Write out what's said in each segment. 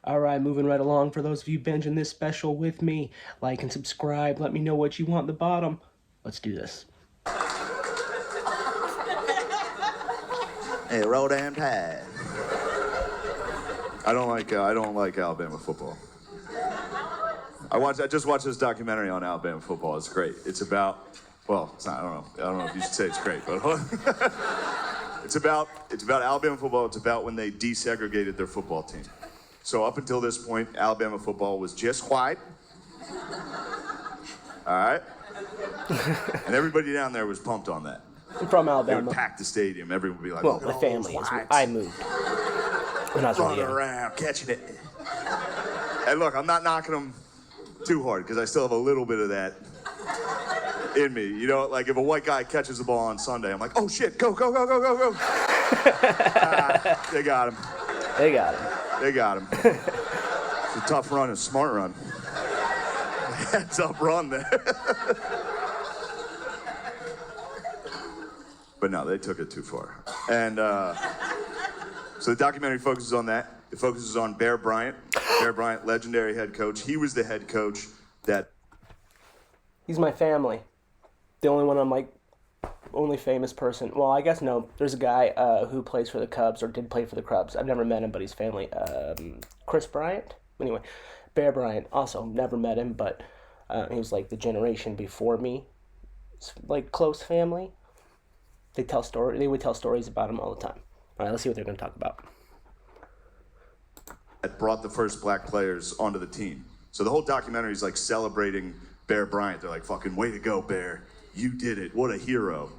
All right, moving right along. For those of you binging this special with me, like and subscribe. Let me know what you want at the bottom. Let's do this. Hey, roll damn tide. I don't like Alabama football. I just watched this documentary on Alabama football. It's great. It's about, well, it's not. I don't know if you should say it's great, but it's about Alabama football. It's about when they desegregated their football team. So up until this point, Alabama football was just white. All right, and everybody down there was pumped on that. I'm from They Alabama. would pack the stadium. Everyone would be like, Well, "Look at my all family those is. whites I moved when I was really running young. around, catching it." And look, I'm not knocking them too hard because I still have a little bit of that in me. You know, like if a white guy catches the ball on Sunday, I'm like, "Oh shit, go, go, go, go, go, go." They got him. They got him. They got him. It's a tough run, a smart run. Heads up run there. But no, they took it too far. And so the documentary focuses on that. It focuses on Bear Bryant. Bear Bryant, legendary head coach. He was the head coach that... He's my family. The only one I'm like, only famous person. Well, I guess no. There's a guy who plays for the Cubs, or did play for the Cubs. I've never met him, but he's family. Chris Bryant? Anyway, Bear Bryant. Also, never met him, but he was like the generation before me. It's like close family. They would tell stories about him all the time. All right, let's see what they're going to talk about. That brought the first black players onto the team. So the whole documentary is like celebrating Bear Bryant. They're like, fucking way to go, Bear. You did it. What a hero.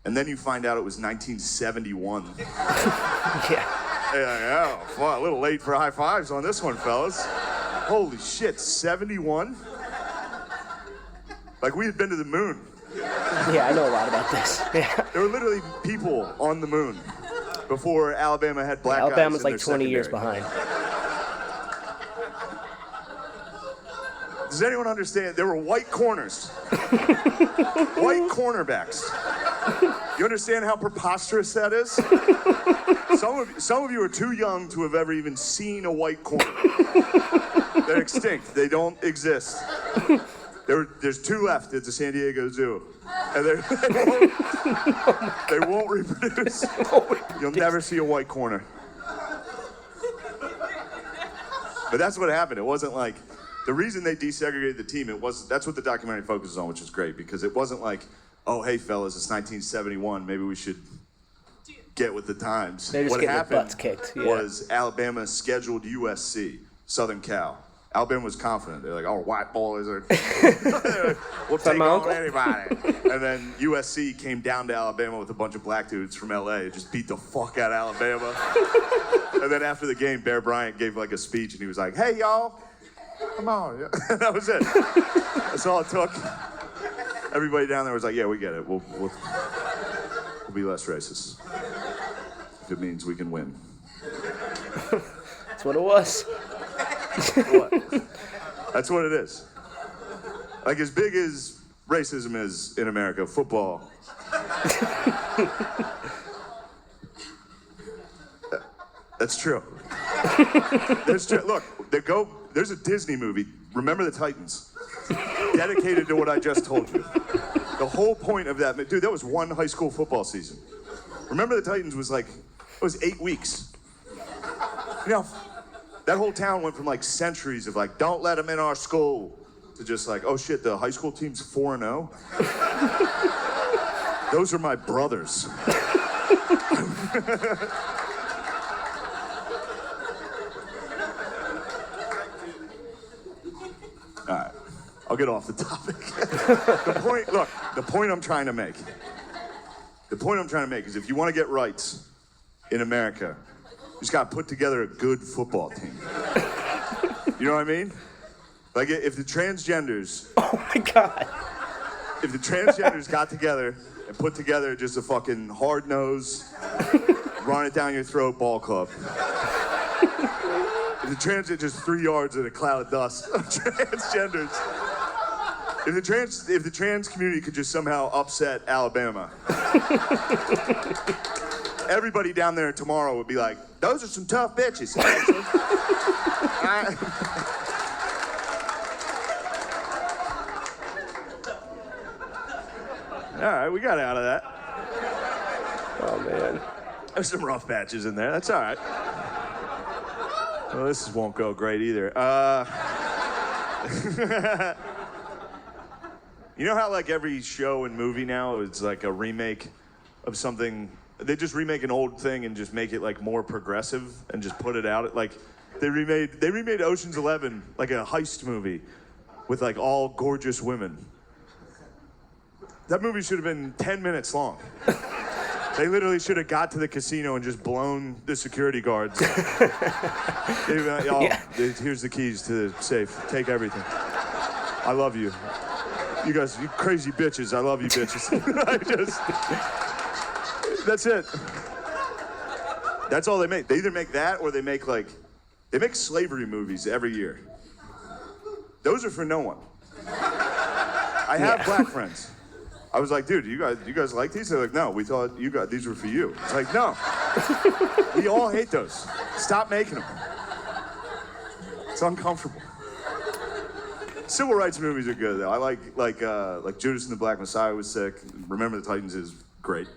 And then you find out it was 1971. Yeah. Yeah, well, a little late for high fives on this one, fellas. Holy shit, 71? Like we had been to the moon. Yeah, I know a lot about this. Yeah. There were literally people on the moon before Alabama had black guys Alabama's in like their 20 years secondary. behind. Does anyone understand? There were white corners. White cornerbacks. You understand how preposterous that is? Some of you are too young to have ever even seen a white corner. They're extinct. They don't exist. There's two left at the San Diego Zoo. And they won't reproduce. You'll never see a white corner. But that's what happened. It wasn't like, the reason they desegregated the team, that's what the documentary focuses on, which is great, because it wasn't like, oh, hey, fellas, it's 1971, maybe we should get with the times. They're just What getting their happened butts kicked. Yeah. was Alabama scheduled USC, Southern Cal. Alabama was confident. They're like, oh, white boys are, we'll take my on uncle? anybody. And then USC came down to Alabama with a bunch of black dudes from LA and just beat the fuck out of Alabama. And then after the game, Bear Bryant gave like a speech and he was like, hey, y'all, come on. That was it. That's all it took. Everybody down there was like, yeah, we get it. We'll be less racist. If it means we can win. That's what it was. What? That's what it is. Like as big as racism is in America, football. That's true. Look, there's a Disney movie, Remember the Titans, dedicated to what I just told you. The whole point of that, dude, that was one high school football season. Remember the Titans was like, it was 8 weeks. You know, that whole town went from like centuries of like, don't let them in our school, to just like, oh shit, the high school team's 4-0. Those are my brothers. All right, I'll get off the topic. The point I'm trying to make is if you want to get rights in America, you just got to put together a good football team. You know what I mean? Like if the transgenders... Oh my God. If the transgenders got together and put together just a fucking hard-nosed, run it down your throat ball club. If the transgender just 3 yards in a cloud of dust of transgenders. If the trans community could just somehow upset Alabama. Everybody down there tomorrow would be like, those are some tough bitches. All right, we got out of that. Oh, man. There's some rough patches in there. That's all right. Well, this won't go great either. You know how like every show and movie now is like a remake of something? They just remake an old thing and just make it like more progressive and just put it out. Like they remade Ocean's 11 like a heist movie with like all gorgeous women. That movie should have been 10 minutes long. They literally should have got to the casino and just blown the security guards. Here's the keys to the safe. Take everything. I love you. You guys, you crazy bitches. I love you bitches. That's it. That's all they make. They either make that or they make slavery movies every year. Those are for no one. I have black friends. I was like, dude, you guys like these? They're like, no, we thought these were for you. It's like, no. We all hate those. Stop making them. It's uncomfortable. Civil rights movies are good though. I like Judas and the Black Messiah was sick. Remember the Titans is great.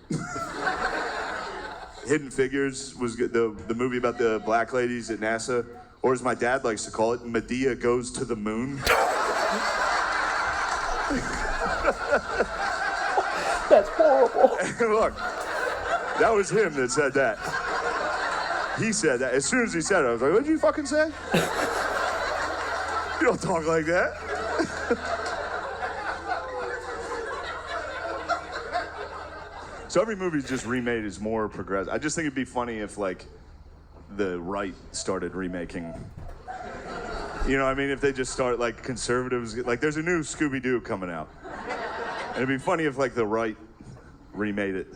Hidden Figures was good. The movie about the black ladies at NASA, or as my dad likes to call it, Medea Goes to the Moon. That's horrible. Look, that was him that said that. He said that. As soon as he said it, I was like, what did you fucking say? You don't talk like that. So every movie just remade is more progressive. I just think it'd be funny if like the right started remaking. You know what I mean? If they just start like conservatives, like there's a new Scooby-Doo coming out. And it'd be funny if like the right remade it.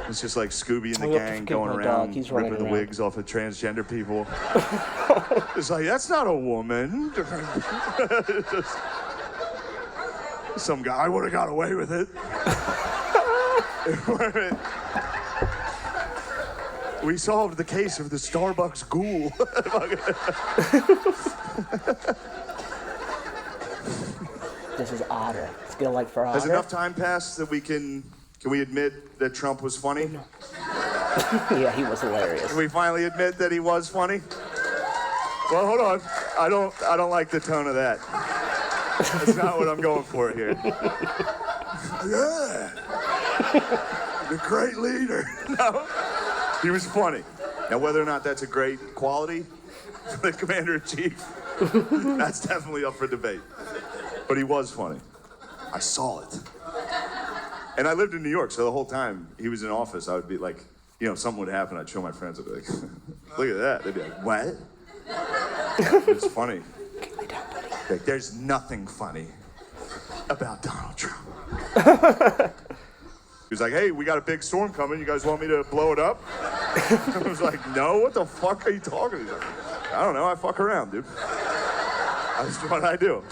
It's just like Scooby and the gang going around ripping the wigs off of transgender people. It's like, that's not a woman. Just, some guy would have got away with it. We solved the case of the Starbucks ghoul. This is Otter. It's gonna like for Otter. Has enough time passed that can we admit that Trump was funny? No. Yeah, he was hilarious. Can we finally admit that he was funny? Well, hold on. I don't like the tone of that. That's not what I'm going for here. Yeah. The great leader. No. He was funny. Now, whether or not that's a great quality for the commander-in-chief, that's definitely up for debate. But he was funny. I saw it. And I lived in New York, so the whole time he was in office, I would be like, you know, something would happen, I'd show my friends, I'd be like, look at that. They'd be like, what? It's funny. Like, there's nothing funny about Donald Trump. He was like, hey, we got a big storm coming. You guys want me to blow it up? I was like, no, what the fuck are you talking about? I don't know, I fuck around, dude. That's what I do.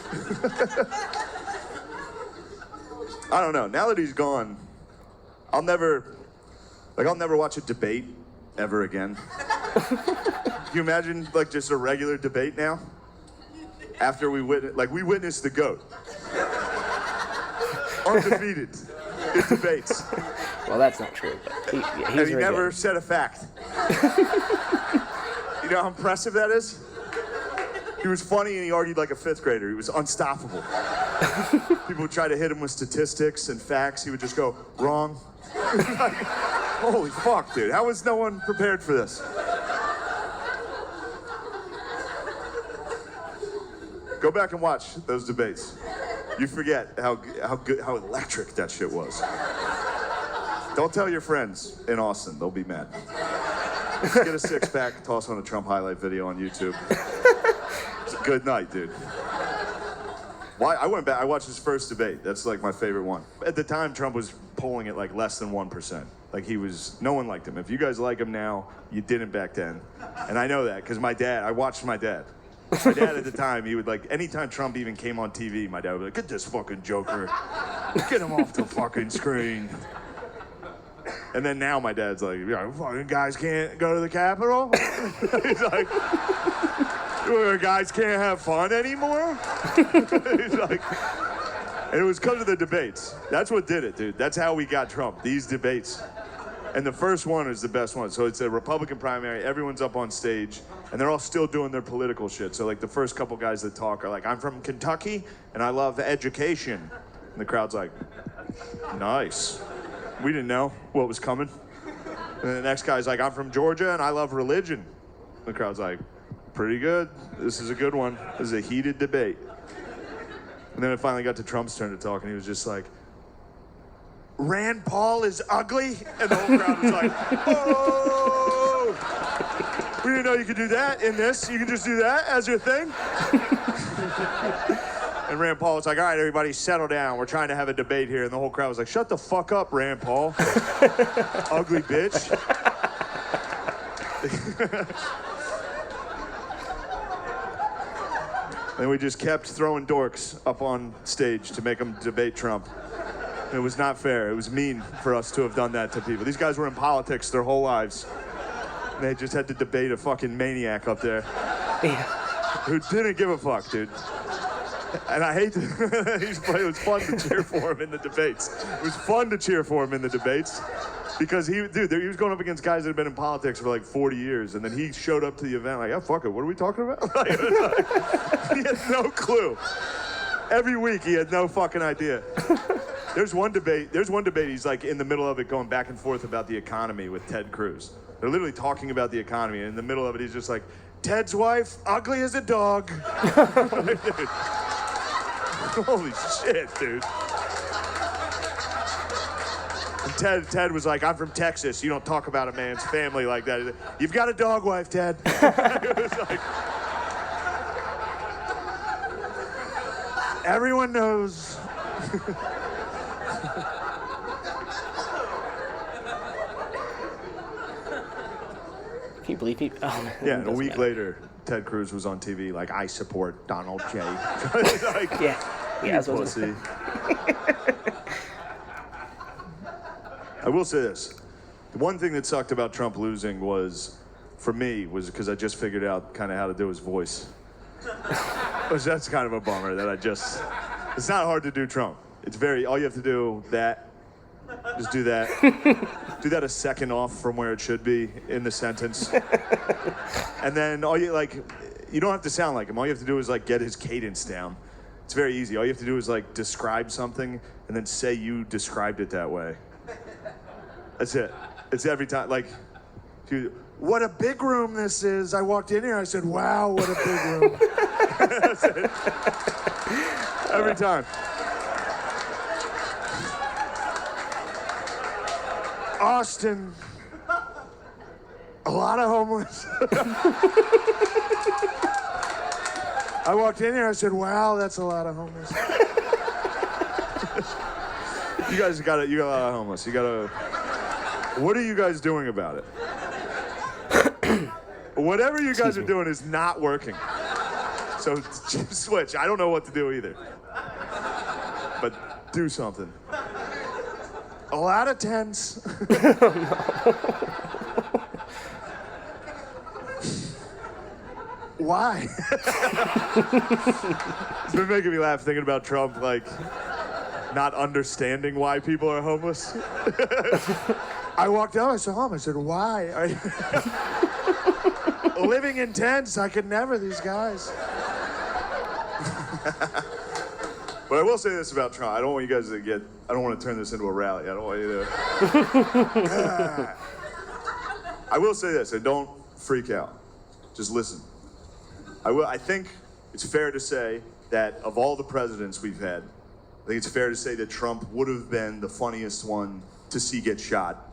I don't know. Now that he's gone, I'll never watch a debate ever again. Can you imagine like just a regular debate now? After we witnessed the GOAT. Undefeated in debates. Well, that's not true. But and he never said a fact. You know how impressive that is? He was funny and he argued like a fifth grader. He was unstoppable. People would try to hit him with statistics and facts. He would just go, wrong. Like, holy fuck, dude. How was no one prepared for this? Go back and watch those debates. You forget how electric that shit was. Don't tell your friends in Austin. They'll be mad. Just get a six-pack, toss on a Trump highlight video on YouTube. It's a good night, dude. I went back. I watched his first debate. That's like my favorite one. At the time, Trump was polling at like less than 1%. Like no one liked him. If you guys like him now, you didn't back then. And I know that because I watched my dad. My dad at the time, he would like, anytime Trump even came on TV, my dad would be like, get this fucking joker. Get him off the fucking screen. And then now my dad's like, yeah, fucking guys can't go to the Capitol? He's like, where guys can't have fun anymore? He's like, and it was because of the debates. That's what did it, dude. That's how we got Trump, these debates. And the first one is the best one. So it's a Republican primary. Everyone's up on stage, and they're all still doing their political shit. So like the first couple guys that talk are like, I'm from Kentucky, and I love education. And the crowd's like, nice. We didn't know what was coming. And the next guy's like, I'm from Georgia, and I love religion. The crowd's like, pretty good. This is a good one. This is a heated debate. And then it finally got to Trump's turn to talk, and he was just like, Rand Paul is ugly? And the whole crowd was like, oh! We didn't know you could do that in this. You can just do that as your thing? And Rand Paul was like, all right, everybody, settle down. We're trying to have a debate here. And the whole crowd was like, shut the fuck up, Rand Paul. Ugly bitch. And we just kept throwing dorks up on stage to make them debate Trump. It was not fair. It was mean for us to have done that to people. These guys were in politics their whole lives. And they just had to debate a fucking maniac up there who didn't give a fuck, dude. And I hate to, it was fun to cheer for him in the debates. It was fun to cheer for him in the debates because he was going up against guys that had been in politics for like 40 years. And then he showed up to the event like, oh, fuck it, what are we talking about? He had no clue. Every week he had no fucking idea. There's one debate he's like in the middle of it going back and forth about the economy with Ted Cruz. They're literally talking about the economy, and in the middle of it he's just like, Ted's wife, ugly as a dog. Like, dude. Holy shit, dude. And Ted was like, I'm from Texas. You don't talk about a man's family like that. You've got a dog wife, Ted. It was like, everyone knows. Can you believe he? Oh, yeah, and a week later, Ted Cruz was on TV like, I support Donald J. Like, yeah, that's what pussy. I will say this. The one thing that sucked about Trump losing was, for me, was because I just figured out kind of how to do his voice. That's kind of a bummer that it's not hard to do Trump. It's all you have to do just do that. Do that a second off from where it should be in the sentence. And then you don't have to sound like him. All you have to do is like get his cadence down. It's very easy. All you have to do is like describe something and then say you described it that way. That's it. It's every time. Like, what a big room this is. I walked in here, I said, wow, what a big room. That's it. Every time. Austin, a lot of homeless. I walked in here, I said, wow, that's a lot of homeless. You guys got a lot of homeless. What are you guys doing about it? Whatever you guys are doing is not working. So just switch. I don't know what to do either. But do something. A lot of tents. Why? It's been making me laugh thinking about Trump, like, not understanding why people are homeless. I walked out, I saw him, I said, why? Living in tents, I could never, these guys. But I will say this about Trump. I don't want you guys I don't want to turn this into a rally. I don't want you to. I will say this, and don't freak out. Just listen. I think it's fair to say that of all the presidents we've had, I think it's fair to say that Trump would have been the funniest one to see get shot.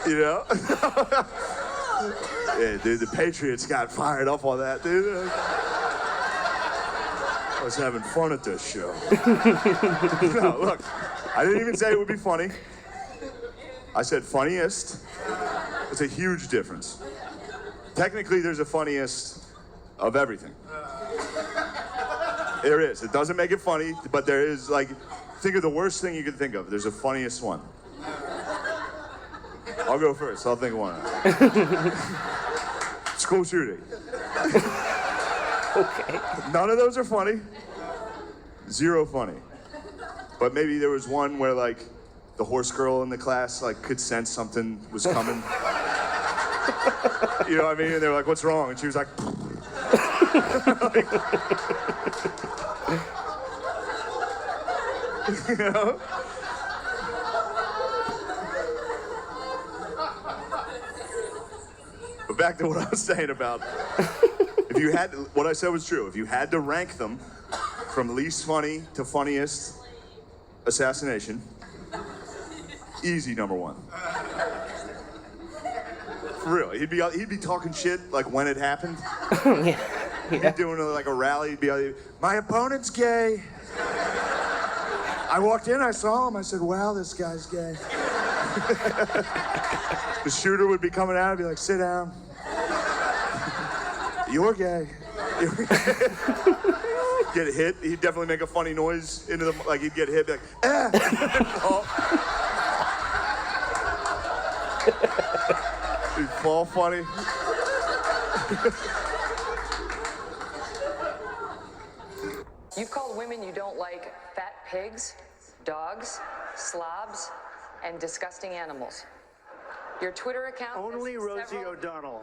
You know? Yeah, dude, the Patriots got fired up on that, dude. I was having fun at this show. No, look, I didn't even say it would be funny. I said funniest. It's a huge difference. Technically, there's a funniest of everything. There is. It doesn't make it funny, but there is, like, think of the worst thing you can think of. There's a funniest one. I'll go first. I'll think of one. School shooting. Okay. None of those are funny. Zero funny. But maybe there was one where like the horse girl in the class like could sense something was coming. You know what I mean? And they were like, "What's wrong?" And she was like, you know? But back to what I was saying about if you had to, what I said was true. If you had to rank them from least funny to funniest assassination, easy number one. For real, he'd be talking shit like when it happened. Yeah. He'd be doing like a rally. He'd be like, "My opponent's gay. I walked in, I saw him. I said, wow, this guy's gay." The shooter would be coming out and be like, "Sit down. You're gay." Get hit. He'd definitely make a funny noise into the like. He'd get hit, be like, "Ah." Oh. He'd fall funny. You've called women you don't like fat pigs, dogs, slobs, and disgusting animals. Your Twitter account. Only has Rosie several- O'Donnell